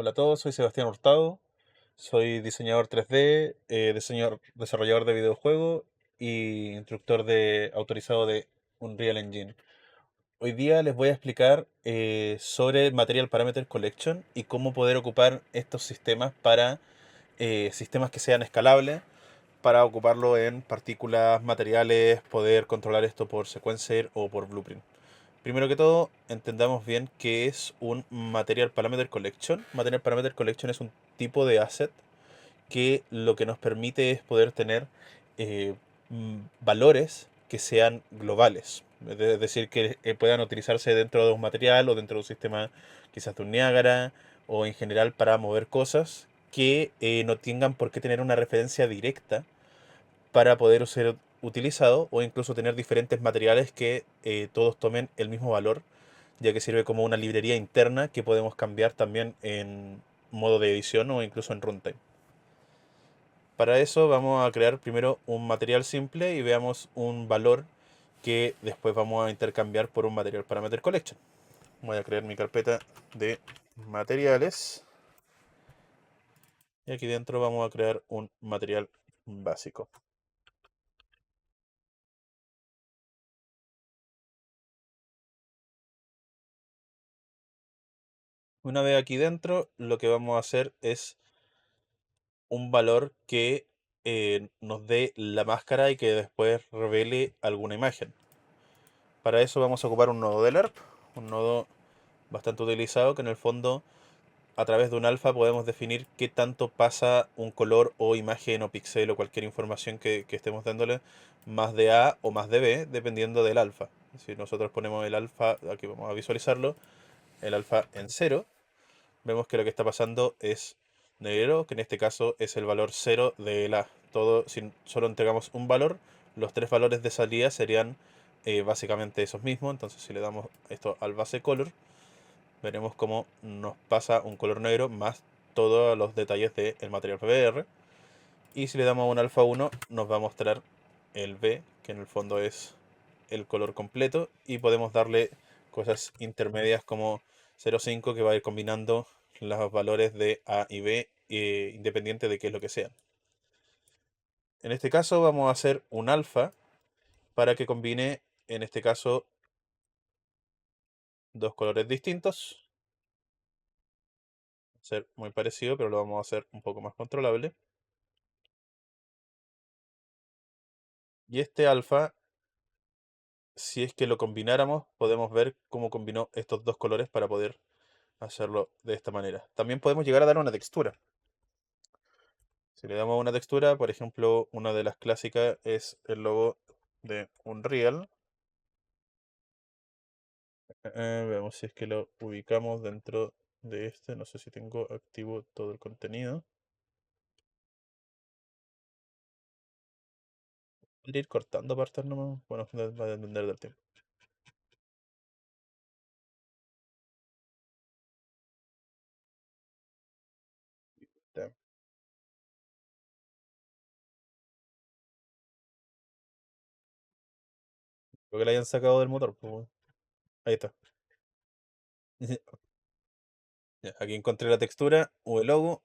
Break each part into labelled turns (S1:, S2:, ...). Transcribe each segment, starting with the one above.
S1: Hola a todos, soy Sebastián Hurtado, soy diseñador 3D, desarrollador de videojuegos y instructor autorizado de Unreal Engine. Hoy día les voy a explicar sobre Material Parameter Collection y cómo poder ocupar estos sistemas para sistemas que sean escalables, para ocuparlo en partículas, materiales, poder controlar esto por sequencer o por blueprint. Primero que todo, entendamos bien qué es un Material Parameter Collection. Material Parameter Collection es un tipo de asset que lo que nos permite es poder tener valores que sean globales. Es decir, que puedan utilizarse dentro de un material o dentro de un sistema quizás de un Niagara o en general para mover cosas que no tengan por qué tener una referencia directa para poder ser utilizado o incluso tener diferentes materiales que todos tomen el mismo valor, ya que sirve como una librería interna que podemos cambiar también en modo de edición o incluso en runtime. Para eso vamos a crear primero un material simple y veamos un valor que después vamos a intercambiar por un material parameter collection. Voy a crear mi carpeta de materiales y aquí dentro vamos a crear un material básico. Una vez aquí dentro, lo que vamos a hacer es un valor que nos dé la máscara y que después revele alguna imagen. Para eso vamos a ocupar un nodo de LERP, un nodo bastante utilizado que en el fondo a través de un alfa podemos definir qué tanto pasa un color o imagen o píxel o cualquier información que estemos dándole más de A o más de B dependiendo del alfa. Si nosotros ponemos el alfa, aquí vamos a visualizarlo, el alfa en cero, vemos que lo que está pasando es negro, que en este caso es el valor cero del A. Todo, si solo entregamos un valor, los tres valores de salida serían básicamente esos mismos. Entonces si le damos esto al base color, veremos cómo nos pasa un color negro más todos los detalles del material PBR. Y si le damos un alfa 1, nos va a mostrar el B, que en el fondo es el color completo. Y podemos darle cosas intermedias como 0,5 que va a ir combinando los valores de A y B, independiente de qué es lo que sea. En este caso vamos a hacer un alfa para que combine, en este caso, dos colores distintos. Va a ser muy parecido, pero lo vamos a hacer un poco más controlable. Y este alfa, si es que lo combináramos, podemos ver cómo combinó estos dos colores para poder hacerlo de esta manera. También podemos llegar a dar una textura. Si le damos una textura, por ejemplo, una de las clásicas es el logo de Unreal. Veamos si es que lo ubicamos dentro de este. No sé si tengo activo todo el contenido. Voy a ir cortando partes nomás. Bueno, va a depender del tiempo. Ya. Creo que la hayan sacado del motor, pues, bueno. Ahí está. Ya, aquí encontré la textura o el logo.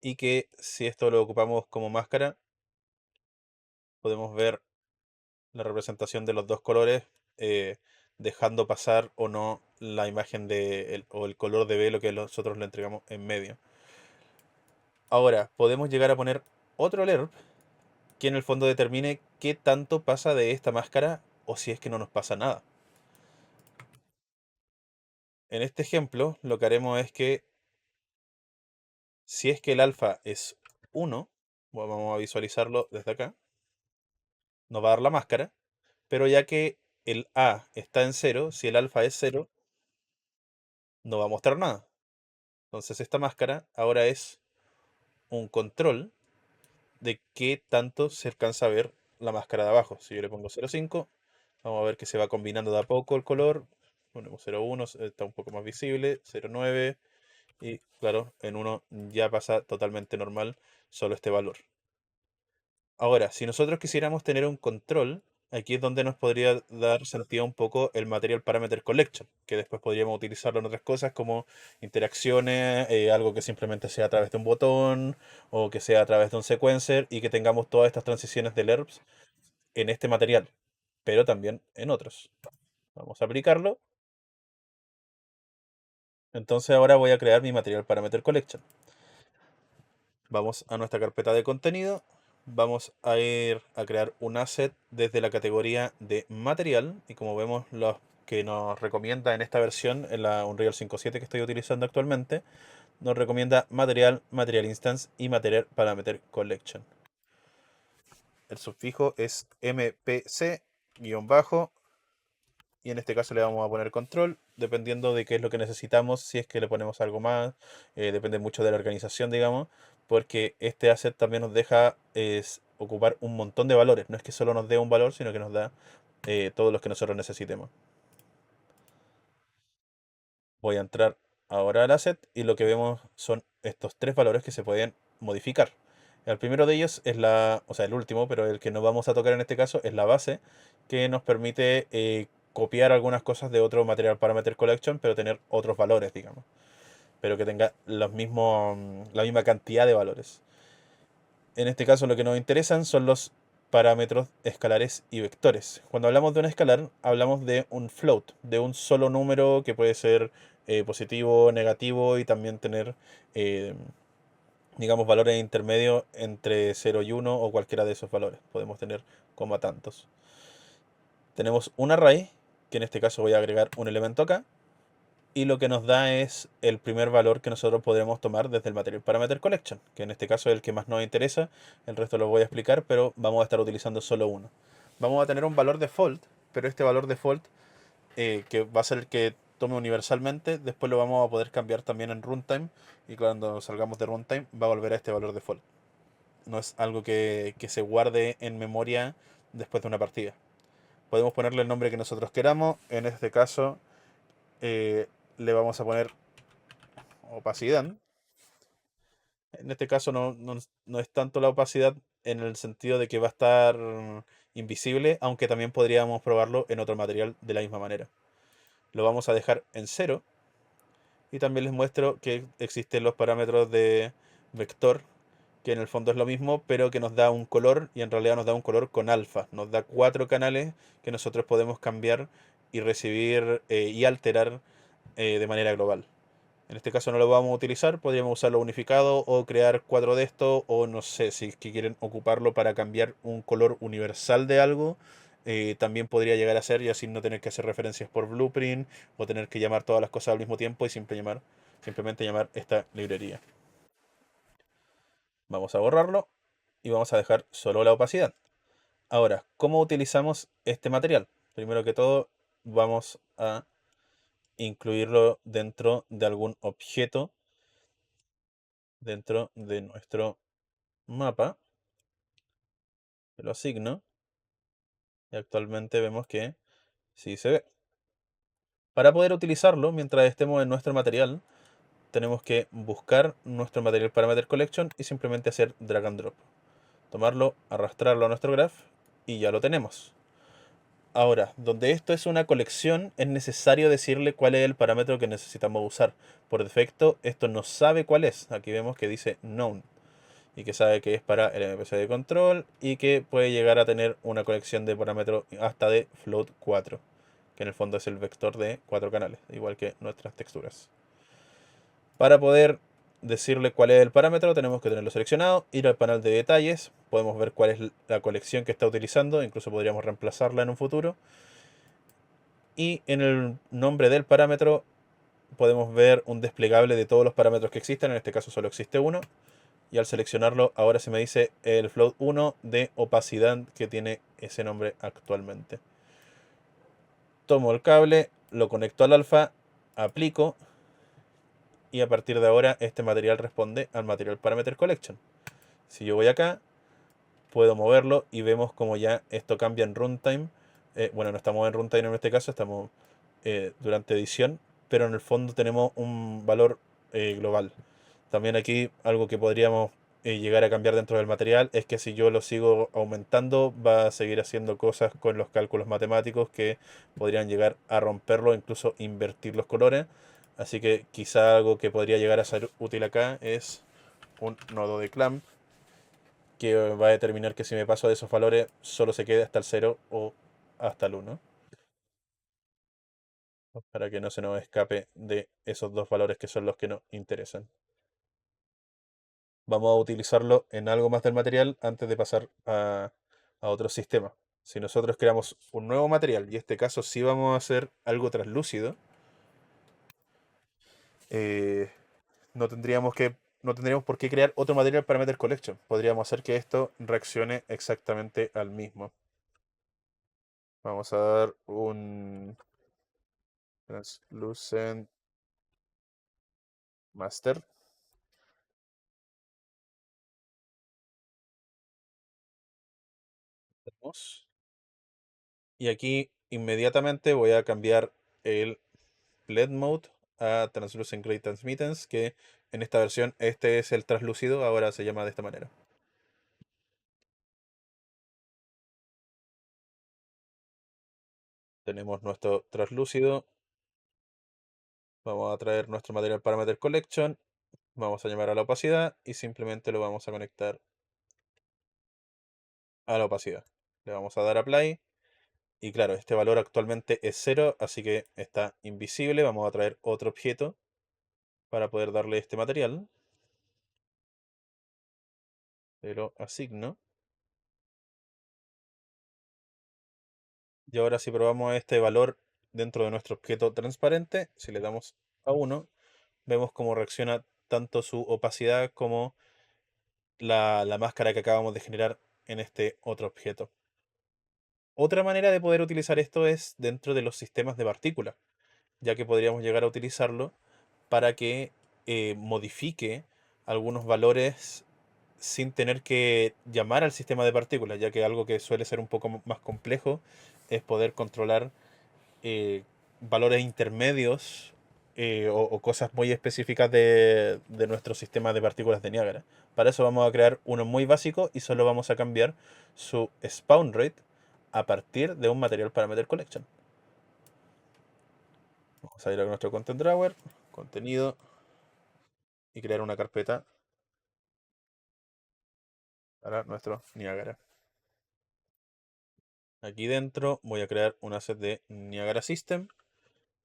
S1: Y que si esto lo ocupamos como máscara, podemos ver la representación de los dos colores, eh, dejando pasar o no la imagen o el color de velo que nosotros le entregamos en medio. Ahora, podemos llegar a poner otro LERP que en el fondo determine qué tanto pasa de esta máscara o si es que no nos pasa nada. En este ejemplo, lo que haremos es que si es que el alfa es 1, vamos a visualizarlo desde acá, nos va a dar la máscara. Pero ya que el A está en cero, si el alfa es cero, no va a mostrar nada. Entonces esta máscara ahora es un control de qué tanto se alcanza a ver la máscara de abajo. Si yo le pongo 0,5, vamos a ver que se va combinando de a poco el color. Ponemos 0,1, está un poco más visible, 0,9 y claro, en 1 ya pasa totalmente normal solo este valor. Ahora, si nosotros quisiéramos tener un control, Aquí es donde nos podría dar sentido un poco el Material Parameter Collection, que después podríamos utilizarlo en otras cosas como interacciones, algo que simplemente sea a través de un botón o que sea a través de un sequencer y que tengamos todas estas transiciones de LERPs en este material, pero también en otros. Vamos a aplicarlo. Entonces ahora voy a crear mi Material Parameter Collection. Vamos a nuestra carpeta de contenido. Vamos a ir a crear un asset desde la categoría de material. Y como vemos, los que nos recomienda en esta versión, en la Unreal 5.7 que estoy utilizando actualmente, nos recomienda material, material instance y material parameter collection. El sufijo es mpc bajo, y en este caso le vamos a poner control, dependiendo de qué es lo que necesitamos, si es que le ponemos algo más, depende mucho de la organización, digamos, porque este asset también nos deja ocupar un montón de valores, no es que solo nos dé un valor, sino que nos da todos los que nosotros necesitemos. Voy a entrar ahora al asset y lo que vemos son estos tres valores que se pueden modificar. El primero de ellos es o sea, el último, pero el que no vamos a tocar en este caso es la base, que nos permite copiar algunas cosas de otro Material Parameter Collection, pero tener otros valores, digamos. Pero que tenga la misma cantidad de valores. En este caso lo que nos interesan son los parámetros escalares y vectores. Cuando hablamos de un escalar, hablamos de un float, de un solo número que puede ser positivo, negativo y también tener, eh, digamos, valores intermedios entre 0 y 1 o cualquiera de esos valores. Podemos tener coma tantos. Tenemos un array, que en este caso voy a agregar un elemento acá, y lo que nos da es el primer valor que nosotros podremos tomar desde el Material Parameter Collection, que en este caso es el que más nos interesa. El resto lo voy a explicar, pero vamos a estar utilizando solo uno. Vamos a tener un valor default, pero este valor default, que va a ser el que tome universalmente, después lo vamos a poder cambiar también en runtime, y cuando salgamos de runtime va a volver a este valor default. No es algo que se guarde en memoria después de una partida. Podemos ponerle el nombre que nosotros queramos. En este caso le vamos a poner opacidad. En este caso no es tanto la opacidad en el sentido de que va a estar invisible, aunque también podríamos probarlo en otro material de la misma manera. Lo vamos a dejar en 0 y también les muestro que existen los parámetros de vector, que en el fondo es lo mismo, pero que nos da un color y en realidad nos da un color con alfa. Nos da 4 canales que nosotros podemos cambiar y recibir y alterar de manera global. En este caso no lo vamos a utilizar, podríamos usarlo unificado o crear 4 de estos, o no sé, si es que quieren ocuparlo para cambiar un color universal de algo, también podría llegar a ser, y así no tener que hacer referencias por blueprint o tener que llamar todas las cosas al mismo tiempo y simplemente llamar esta librería. Vamos a borrarlo y vamos a dejar solo la opacidad. Ahora, ¿cómo utilizamos este material? Primero que todo, vamos a incluirlo dentro de algún objeto dentro de nuestro mapa, que lo asigno, y actualmente vemos que sí se ve. Para poder utilizarlo mientras estemos en nuestro material, tenemos que buscar nuestro Material Parameter Collection y simplemente hacer drag and drop. Tomarlo, arrastrarlo a nuestro graph y ya lo tenemos. Ahora, donde esto es una colección, es necesario decirle cuál es el parámetro que necesitamos usar. Por defecto, esto no sabe cuál es. Aquí vemos que dice known, y que sabe que es para el MPC de control y que puede llegar a tener una colección de parámetros hasta de float 4, que en el fondo es el vector de 4 canales, igual que nuestras texturas. Para poder decirle cuál es el parámetro, tenemos que tenerlo seleccionado, ir al panel de detalles, podemos ver cuál es la colección que está utilizando, incluso podríamos reemplazarla en un futuro. Y en el nombre del parámetro podemos ver un desplegable de todos los parámetros que existen, en este caso solo existe uno. Y al seleccionarlo, ahora se me dice el float 1 de opacidad que tiene ese nombre actualmente. Tomo el cable, lo conecto al alfa, aplico, y a partir de ahora este material responde al Material Parameter Collection. Si yo voy acá, puedo moverlo y vemos como ya esto cambia en runtime. Bueno, no estamos en runtime en este caso, estamos durante edición, pero en el fondo tenemos un valor global. También aquí algo que podríamos llegar a cambiar dentro del material es que si yo lo sigo aumentando va a seguir haciendo cosas con los cálculos matemáticos que podrían llegar a romperlo, incluso invertir los colores. Así que quizá algo que podría llegar a ser útil acá es un nodo de clamp que va a determinar que si me paso de esos valores solo se quede hasta el 0 o hasta el 1, para que no se nos escape de esos dos valores que son los que nos interesan. Vamos a utilizarlo en algo más del material antes de pasar a otro sistema. Si nosotros creamos un nuevo material, y en este caso sí vamos a hacer algo translúcido, eh, no tendríamos por qué crear otro material para meter collection. Podríamos hacer que esto reaccione exactamente al mismo. Vamos a dar un translucent master. Y aquí inmediatamente voy a cambiar el LED Mode a Translucent Gray Transmittance, que en esta versión este es el translúcido, ahora se llama de esta manera. Tenemos nuestro translúcido, vamos a traer nuestro material parameter collection, vamos a llamar a la opacidad y simplemente lo vamos a conectar a la opacidad. Le vamos a dar apply y claro, este valor actualmente es 0, así que está invisible. Vamos a traer otro objeto para poder darle este material. Se lo asigno. Y ahora si probamos este valor dentro de nuestro objeto transparente, si le damos a 1, vemos cómo reacciona tanto su opacidad como la máscara que acabamos de generar en este otro objeto. Otra manera de poder utilizar esto es dentro de los sistemas de partículas, ya que podríamos llegar a utilizarlo para que modifique algunos valores sin tener que llamar al sistema de partículas, ya que algo que suele ser un poco más complejo es poder controlar eh, valores intermedios o cosas muy específicas de nuestro sistema de partículas de Niágara. Para eso vamos a crear uno muy básico y solo vamos a cambiar su spawn rate a partir de un material parameter collection. Vamos a ir a nuestro content drawer, contenido y crear una carpeta para nuestro Niagara. Aquí dentro voy a crear un asset de Niagara System.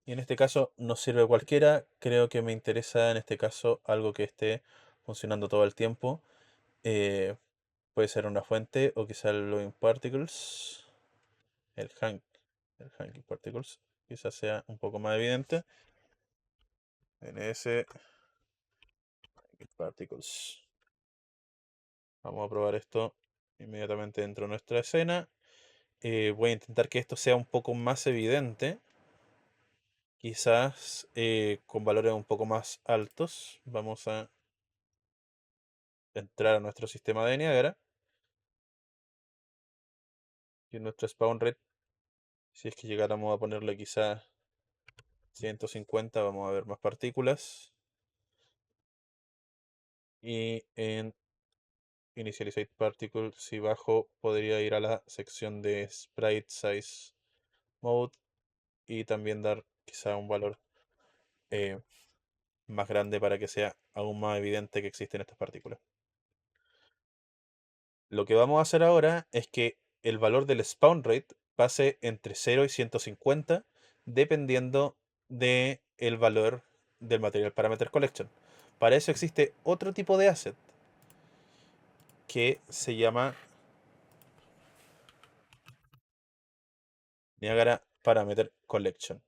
S1: Y en este caso no sirve cualquiera. Creo que me interesa en este caso algo que esté funcionando todo el tiempo. Eh, Puede ser una fuente o quizá el Loading Particles. El Hank, el Hanky Particles. Quizás sea un poco más evidente. NS Hanky Particles. Vamos a probar esto inmediatamente dentro de nuestra escena. Voy a intentar que esto sea un poco más evidente. Quizás con valores un poco más altos. Vamos a entrar a nuestro sistema de Niagara. Y nuestro spawn rate, si es que llegáramos a ponerle quizás 150, vamos a ver más partículas. Y en Initializate Particle, si bajo, podría ir a la sección de Sprite Size Mode y también dar quizá un valor eh, más grande para que sea aún más evidente que existen estas partículas. Lo que vamos a hacer ahora es que el valor del spawn rate pase entre 0 y 150 dependiendo del valor del material parameter collection. Para eso existe otro tipo de asset que se llama Niagara Parameter Collection.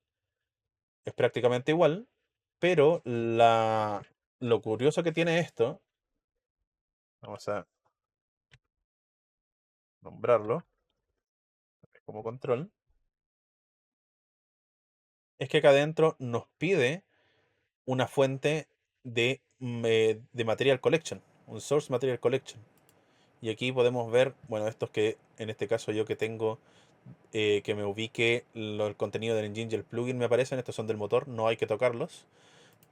S1: Es prácticamente igual, pero lo curioso que tiene esto, vamos a nombrarlo como control, es que acá adentro nos pide una fuente de material collection, un source material collection. Y aquí podemos ver, bueno, estos que en este caso yo que tengo, que me ubique el contenido del engine y el plugin me aparecen, estos son del motor, no hay que tocarlos.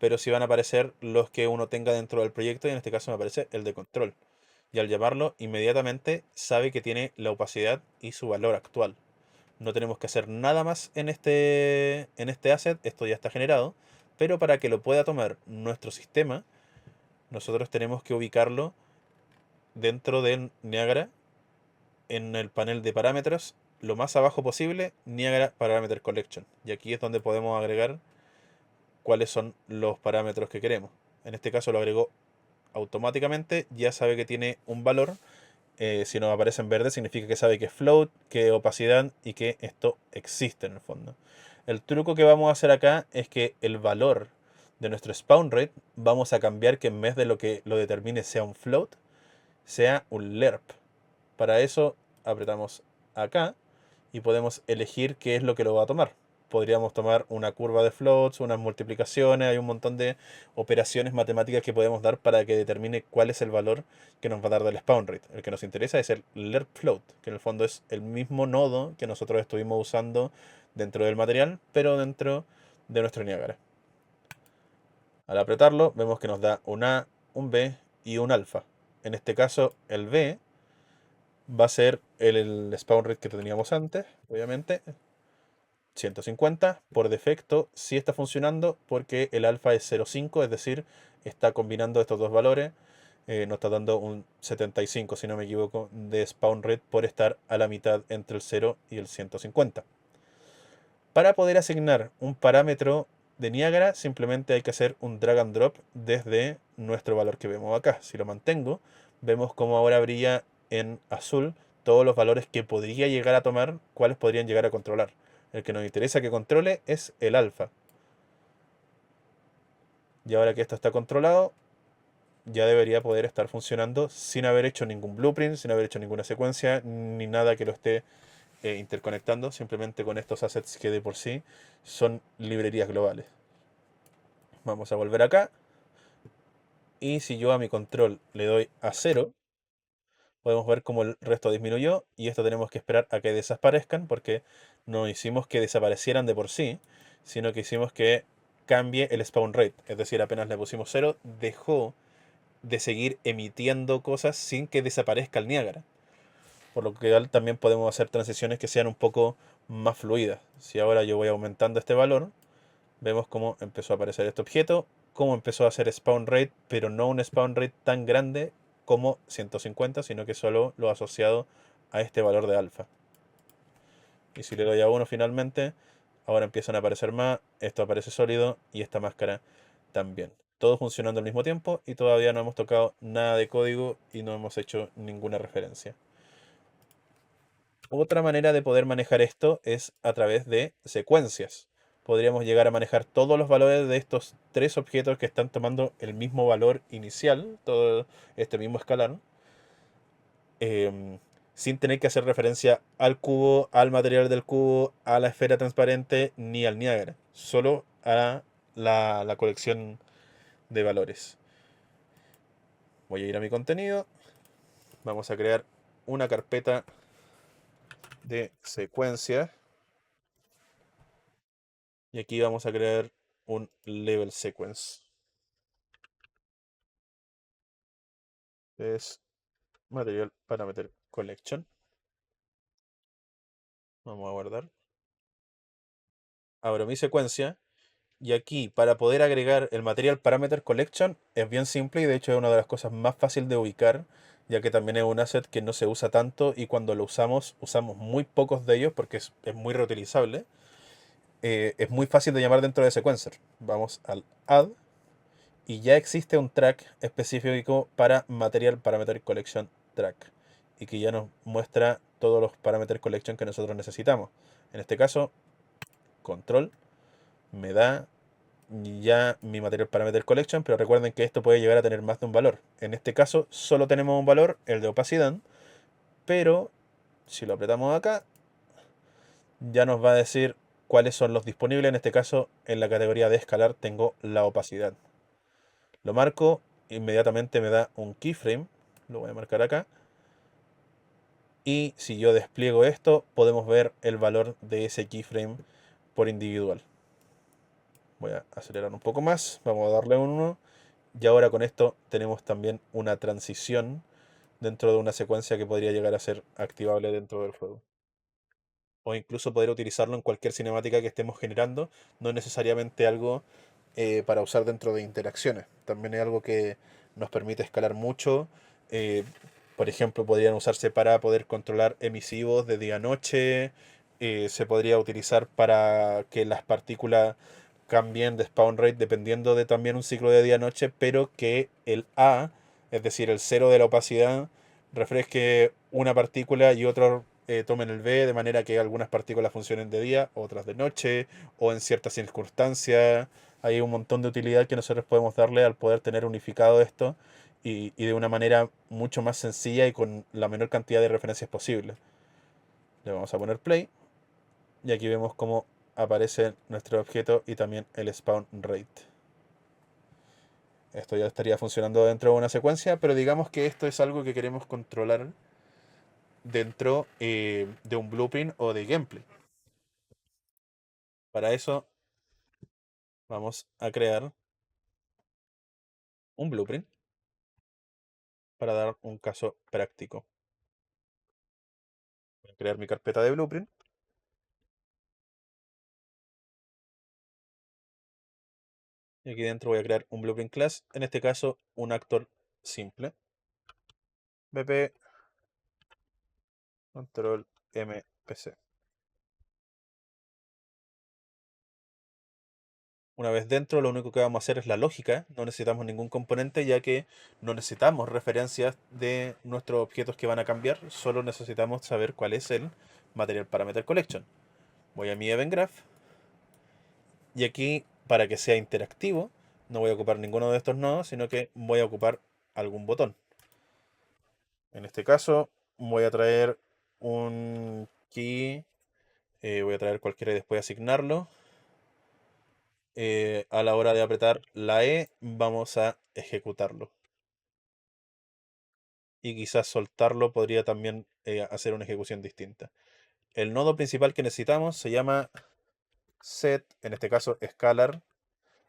S1: pero sí van a aparecer los que uno tenga dentro del proyecto, y en este caso me aparece el de control. Y al llamarlo, inmediatamente sabe que tiene la opacidad y su valor actual. No tenemos que hacer nada más en este asset, esto ya está generado, pero para que lo pueda tomar nuestro sistema, nosotros tenemos que ubicarlo dentro del Niagara, en el panel de parámetros, lo más abajo posible, Niagara Parameter Collection. Y aquí es donde podemos agregar cuáles son los parámetros que queremos. En este caso lo agregó automáticamente, ya sabe que tiene un valor. Si nos aparece en verde significa que sabe que es float, que es opacidad y que esto existe en el fondo. El truco que vamos a hacer acá es que el valor de nuestro spawn rate vamos a cambiar que en vez de lo que lo determine sea un float, sea un lerp. Para eso apretamos acá y podemos elegir qué es lo que lo va a tomar. Podríamos tomar una curva de floats, unas multiplicaciones, hay un montón de operaciones matemáticas que podemos dar para que determine cuál es el valor que nos va a dar del spawn rate. El que nos interesa es el lerp float, que en el fondo es el mismo nodo que nosotros estuvimos usando dentro del material, pero dentro de nuestro Niagara. Al apretarlo vemos que nos da un A, un B y un alfa. En este caso el B va a ser el spawn rate que teníamos antes, obviamente. 150 por defecto sí está funcionando porque el alfa es 0,5, es decir, está combinando estos dos valores. Nos está dando un 75, si no me equivoco, de spawn rate por estar a la mitad entre el 0 y el 150. Para poder asignar un parámetro de Niagara, simplemente hay que hacer un drag and drop desde nuestro valor que vemos acá. Si lo mantengo, vemos como ahora brilla en azul todos los valores que podría llegar a tomar, cuáles podrían llegar a controlar. El que nos interesa que controle es el alfa. Y ahora que esto está controlado, ya debería poder estar funcionando sin haber hecho ningún blueprint, sin haber hecho ninguna secuencia, ni nada que lo esté interconectando, simplemente con estos assets que de por sí son librerías globales. Vamos a volver acá. Y si yo a mi control le doy a 0, podemos ver cómo el resto disminuyó. Y esto tenemos que esperar a que desaparezcan, porque no hicimos que desaparecieran de por sí, sino que hicimos que cambie el spawn rate. Es decir, apenas le pusimos 0, dejó de seguir emitiendo cosas sin que desaparezca el Niagara. Por lo que también podemos hacer transiciones que sean un poco más fluidas. Si ahora yo voy aumentando este valor, vemos cómo empezó a aparecer este objeto, cómo empezó a hacer spawn rate, pero no un spawn rate tan grande como 150, sino que solo lo asociado a este valor de alfa. Y si le doy a 1 finalmente, ahora empiezan a aparecer más, esto aparece sólido y esta máscara también. Todo funcionando al mismo tiempo y todavía no hemos tocado nada de código y no hemos hecho ninguna referencia. Otra manera de poder manejar esto es a través de secuencias. Podríamos llegar a manejar todos los valores de estos tres objetos que están tomando el mismo valor inicial, todo este mismo escalar, em, sin tener que hacer referencia al cubo, al material del cubo, a la esfera transparente, ni al Niagara, solo a la colección de valores. Voy a ir a mi contenido, vamos a crear una carpeta de secuencias. Y aquí vamos a crear un level sequence. Es material parameter collection. Vamos a guardar. Abro mi secuencia. Y aquí, para poder agregar el material parameter collection, es bien simple y de hecho es una de las cosas más fáciles de ubicar, ya que también es un asset que no se usa tanto y cuando lo usamos, usamos muy pocos de ellos porque es muy reutilizable. Es muy fácil de llamar dentro de sequencer. Vamos al add y ya existe un track específico para Material Parameter Collection Track y que ya nos muestra todos los Parameter Collection que nosotros necesitamos. En este caso, control me da ya mi Material Parameter Collection, pero recuerden que esto puede llegar a tener más de un valor. En este caso, solo tenemos un valor, el de opacidad, pero si lo apretamos acá, ya nos va a decir cuáles son los disponibles. En este caso, en la categoría de escalar tengo la opacidad. Lo marco, inmediatamente me da un keyframe, lo voy a marcar acá. Y si yo despliego esto, podemos ver el valor de ese keyframe por individual. Voy a acelerar un poco más, vamos a darle un 1. Y ahora con esto tenemos también una transición dentro de una secuencia que podría llegar a ser activable dentro del juego. O incluso poder utilizarlo en cualquier cinemática que estemos generando, no es necesariamente algo para usar dentro de interacciones. También es algo que nos permite escalar mucho. eh, por ejemplo, podrían usarse para poder controlar emisivos de día-noche. Se podría utilizar para que las partículas cambien de spawn rate dependiendo de también un ciclo de día-noche, pero que el A, es decir, el cero de la opacidad, refresque una partícula y otro tomen el B, de manera que algunas partículas funcionen de día, otras de noche, o en ciertas circunstancias. Hay un montón de utilidad que nosotros podemos darle al poder tener unificado esto y de una manera mucho más sencilla y con la menor cantidad de referencias posible. Le vamos a poner play y aquí vemos cómo aparece nuestro objeto y también el spawn rate. Esto ya estaría funcionando dentro de una secuencia, pero digamos que esto es algo que queremos controlar dentro de un blueprint o de gameplay. Para eso vamos a crear un blueprint para dar un caso práctico. Voy a crear mi carpeta de blueprint y aquí dentro voy a crear un blueprint class, en este caso un actor simple. BP control MPC. Una vez dentro, lo único que vamos a hacer es la lógica, no necesitamos ningún componente ya que no necesitamos referencias de nuestros objetos que van a cambiar, solo necesitamos saber cuál es el material parameter collection. Voy a mi event graph y aquí, para que sea interactivo, no voy a ocupar ninguno de estos nodos, sino que voy a ocupar algún botón. En este caso, voy a traer un key, voy a traer cualquiera y después asignarlo. A la hora de apretar la E, vamos a ejecutarlo. Y quizás soltarlo podría también hacer una ejecución distinta. El nodo principal que necesitamos se llama set, en este caso scalar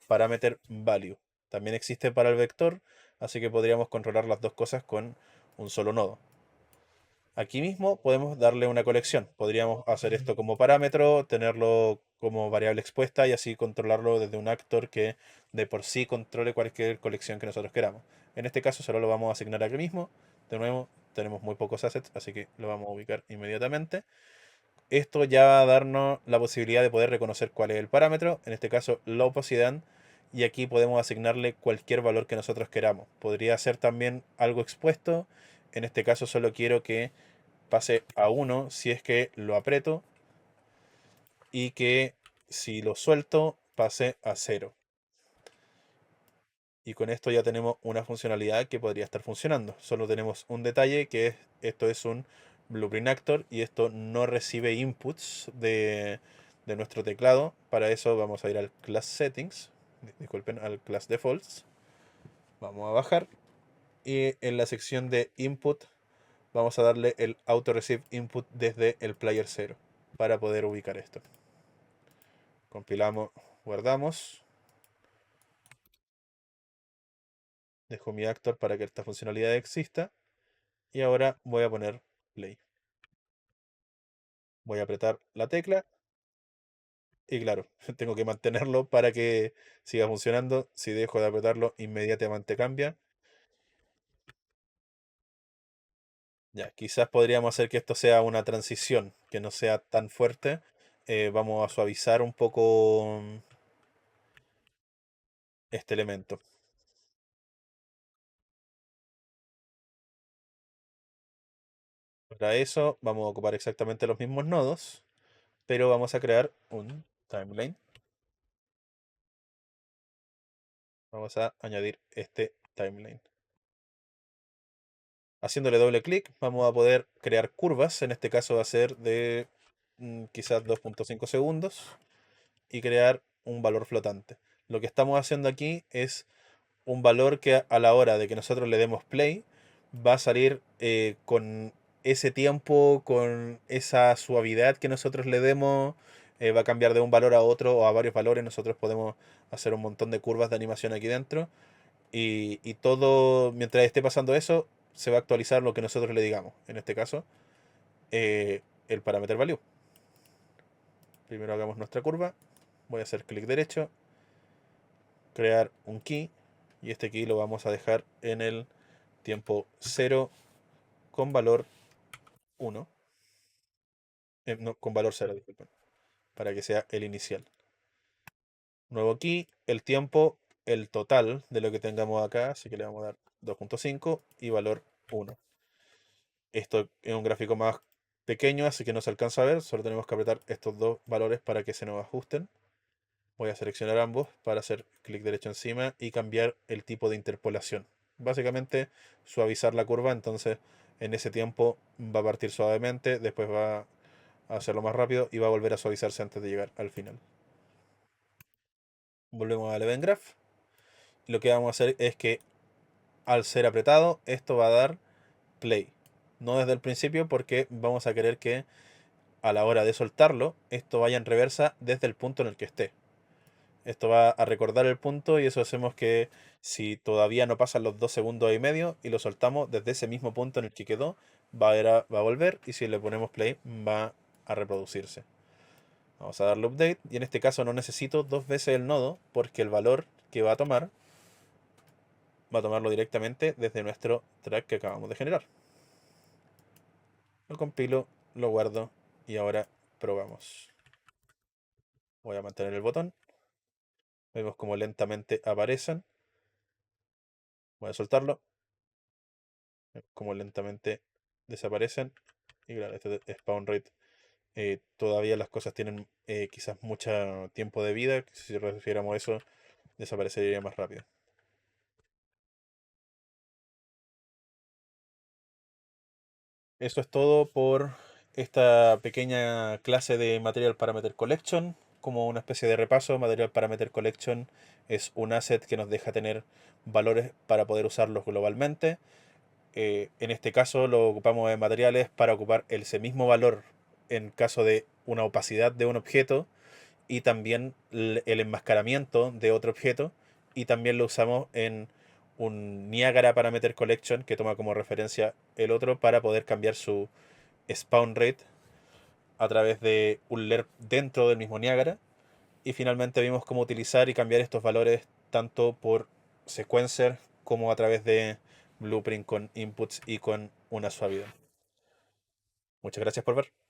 S1: parameter value. También existe para el vector, así que podríamos controlar las dos cosas con un solo nodo. Aquí mismo podemos darle una colección. Podríamos hacer esto como parámetro, tenerlo como variable expuesta y así controlarlo desde un actor que de por sí controle cualquier colección que nosotros queramos. En este caso solo lo vamos a asignar aquí mismo. De nuevo, tenemos muy pocos assets, así que lo vamos a ubicar inmediatamente. Esto ya va a darnos la posibilidad de poder reconocer cuál es el parámetro, en este caso la opacidad, y aquí podemos asignarle cualquier valor que nosotros queramos. Podría ser también algo expuesto, en este caso solo quiero que pase a 1 si es que lo aprieto y que si lo suelto pase a 0. Y con esto ya tenemos una funcionalidad que podría estar funcionando. Solo tenemos un detalle que es, esto es un Blueprint Actor y esto no recibe inputs de nuestro teclado. Para eso vamos a ir al Class Settings, disculpen, al Class Defaults. Vamos a bajar y en la sección de Input vamos a darle el Auto Receive Input desde el Player 0 para poder ubicar esto. Compilamos, guardamos. Dejo mi actor para que esta funcionalidad exista. Y ahora voy a poner play. Voy a apretar la tecla. Y claro, tengo que mantenerlo para que siga funcionando. Si dejo de apretarlo, inmediatamente cambia. Ya, quizás podríamos hacer que esto sea una transición, que no sea tan fuerte. Vamos a suavizar un poco este elemento. Para eso vamos a ocupar exactamente los mismos nodos, pero vamos a crear un timeline. Vamos a añadir este timeline. Haciéndole doble clic vamos a poder crear curvas, en este caso va a ser de quizás 2.5 segundos y crear un valor flotante. Lo que estamos haciendo aquí es un valor que a la hora de que nosotros le demos play va a salir con ese tiempo, con esa suavidad que nosotros le demos va a cambiar de un valor a otro o a varios valores. Nosotros podemos hacer un montón de curvas de animación aquí dentro y todo, mientras esté pasando eso, se va a actualizar lo que nosotros le digamos. En este caso, el parameter value. Primero hagamos nuestra curva. Voy a hacer clic derecho, crear un key y este key lo vamos a dejar en el tiempo 0 con valor 1. No, con valor 0, disculpen, para que sea el inicial. Nuevo key, el tiempo, el total de lo que tengamos acá, así que le vamos a dar 2.5 y valor 1. Esto es un gráfico más pequeño, así que no se alcanza a ver, solo tenemos que apretar estos dos valores para que se nos ajusten. Voy a seleccionar ambos para hacer clic derecho encima y cambiar el tipo de interpolación. Básicamente suavizar la curva, entonces en ese tiempo va a partir suavemente, después va a hacerlo más rápido y va a volver a suavizarse antes de llegar al final. Volvemos al Event Graph. Lo que vamos a hacer es que al ser apretado, esto va a dar play. No desde el principio porque vamos a querer que a la hora de soltarlo, esto vaya en reversa desde el punto en el que esté. Esto va a recordar el punto y eso hacemos que si todavía no pasan los 2 segundos y medio y lo soltamos desde ese mismo punto en el que quedó, va a volver y si le ponemos play va a reproducirse. Vamos a darle update y en este caso no necesito dos veces el nodo porque el valor que va a tomarlo directamente desde nuestro track que acabamos de generar. Lo compilo, lo guardo y ahora probamos. Voy a mantener el botón. Vemos como lentamente aparecen. Voy a soltarlo. Como lentamente desaparecen. Y claro, este spawn rate. Todavía las cosas tienen quizás mucho tiempo de vida. Si refiriéramos a eso, desaparecería más rápido. Eso es todo por esta pequeña clase de Material Parameter Collection. Como una especie de repaso, Material Parameter Collection es un asset que nos deja tener valores para poder usarlos globalmente. En este caso lo ocupamos en materiales para ocupar ese mismo valor en caso de una opacidad de un objeto y también el enmascaramiento de otro objeto y también lo usamos en un Niagara Parameter Collection que toma como referencia el otro para poder cambiar su spawn rate a través de un lerp dentro del mismo Niagara y finalmente vimos cómo utilizar y cambiar estos valores tanto por sequencer como a través de Blueprint con inputs y con una suavidad. Muchas gracias por ver.